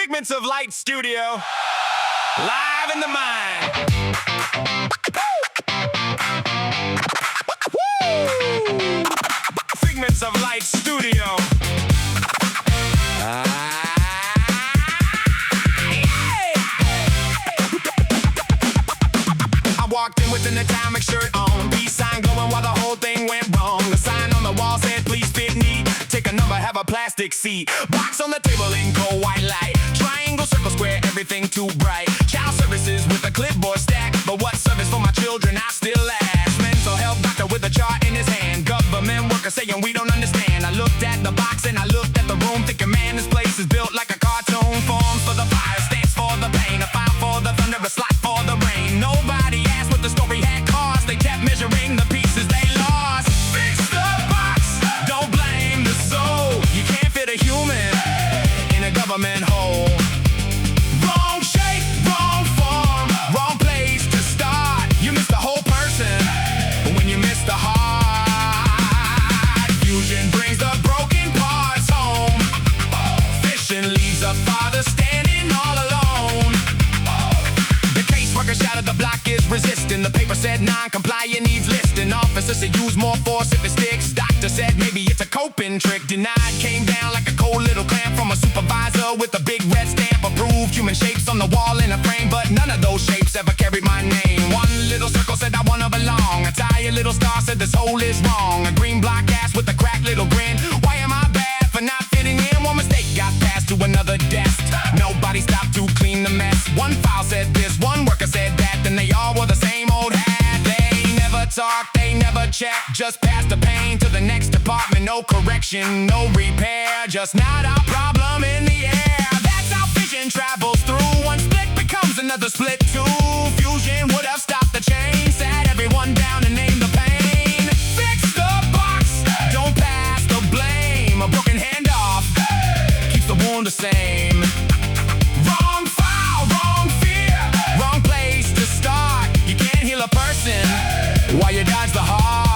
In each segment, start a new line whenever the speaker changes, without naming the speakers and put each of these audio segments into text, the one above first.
Figments of Light Studio, live in the mind. Woo! Figments of Light Studio. I walked in with an atomic shirt on, peace sign glowing while the whole thing went wrong. The sign on the wall said, please fit me. Take a number, have a plastic seat. Box on the table in cold white light. Triangle, circle, square, everything too bright. Child services with a clipboard stack. But what service for my children, I still ask. Mental health doctor with a chart in his hand. Government worker saying we don't understand. I looked at the box and I looked at the room, thinking, man, this place is built like a cartoon. Forms for the fire, stands for the pain. A file for the thunder, a slot for the rain. Nobody asked what the story had cost. They kept measuring the pieces they lost. Fix the box, don't blame the soul. You can't fit a human in a government hole. Wrong shape, wrong form, wrong place to start. You miss the whole person when you miss the heart. Fusion brings the broken parts home. Fission leaves a father standing all alone. The caseworker shouted the block is resisting. The paper said non-compliant needs listing. Officer said use more force if it sticks. Doctor said maybe it's a coping trick. Denied came down like a cold little clamp from a supervisor with a big red stamp. Approved human shapes on the wall in a frame, but none of those shapes ever carried my name. One little circle said I wanna belong. A tired little star said this hole is wrong. A green block ass with a cracked little grin. Why am I bad for not fitting in? One mistake got passed to another desk. Nobody stopped to clean the mess. One file said this, one worker said that. Then they all wore the same old hat. They never talked, they never checked. Just passed the pain to the next department. No correction, no repair. Just not our problem in the air. That's how fission travels through. One split becomes another split too. Fusion would have stopped the chain. Sat everyone down and named the pain. Fix the box, don't pass the blame. A broken handoff keeps the wound the same. Wrong file, wrong fear, wrong place to start. You can't heal a person while you dodge the heart.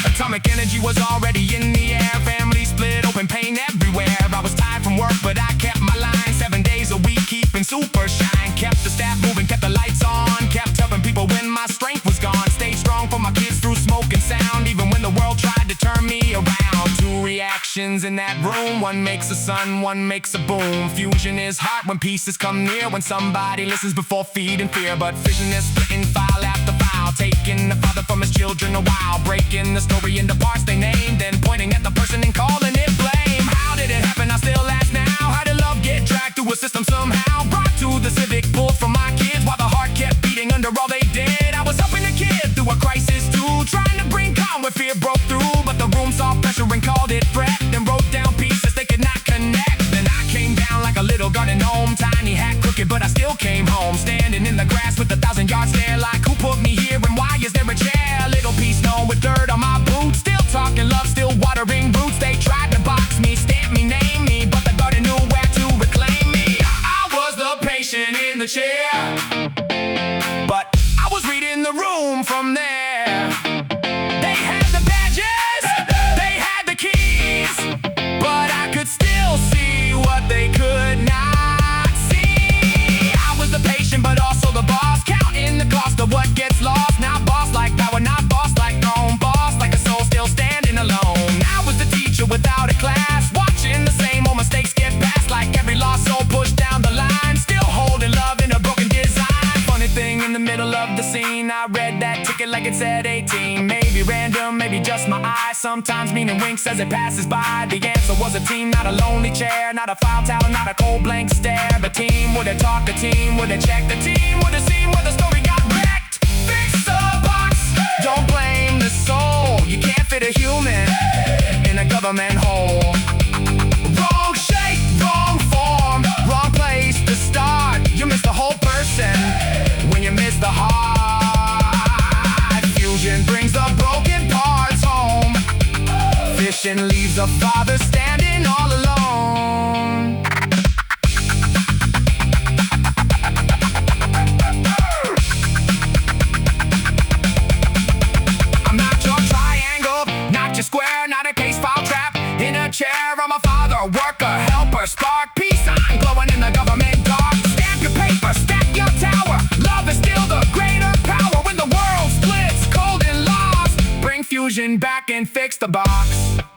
Atomic energy was already in the air. Family split, open pain everywhere. I was tired from work, but I kept my line. 7 days a week, keeping super shine. Kept the staff moving, kept the lights on. Kept helping people when my strength was gone. Stayed strong for my kids through smoke and sound. Even when the world tried to turn me around. Two reactions in that room. One makes a sun, one makes a boom. Fusion is hot when pieces come near. When somebody listens before feeding fear. But fission is splitting file after file. Taking the father from his children a while. Breaking the story into parts they named. Then pointing at the person and calling it blame. How did it happen? I still ask now. How did love get dragged through a system somehow? Brought to the civic, pulled from my kids while the heart kept beating under all they did. I was helping a kid through a crisis too. Trying to bring calm where fear broke through. But the room saw pressure and called it threat. Then wrote down pieces they could not connect. Then I came down like a little garden gnome. Tiny hat crooked but I still came home. Standing in the grass with a 1,000-yard stare. Like who put me here and why is there a chair? Little piece known with dirt on my boots. Still talking love, still watering roots. They tried to box me, stamp me, name me. But the garden knew where to reclaim me. I was the patient in the chair, but I was reading the room from there. They had the badges, they had the keys, but I could still see what they could not see. I was the patient but also the boss, counting the cost of what gets lost. Not boss like power, not boss like throne. Boss like a soul still standing alone. I was the teacher without a class, watching the same old mistakes get passed. Like every lost soul pushed down the line, still holding love in a broken design. Funny thing, in the middle of the scene, I read that ticket like it said 18. Maybe random, maybe just my eyes. Sometimes meaning winks as it passes by. The answer was a team, not a lonely chair. Not a file towel, not a cold blank stare. The team would have talked, the team would have checked. The team would have seen where the story got wrecked. Fix the box, don't blame the soul. You can't fit a human in a government hole. Wrong shape, wrong form, wrong place to start. You miss the whole person when you miss the heart. Fusion brings the broken parts home. Fission leaves a father standing all alone. I'm not your triangle, not your square, not a case file trap. Fusion back and fix the box.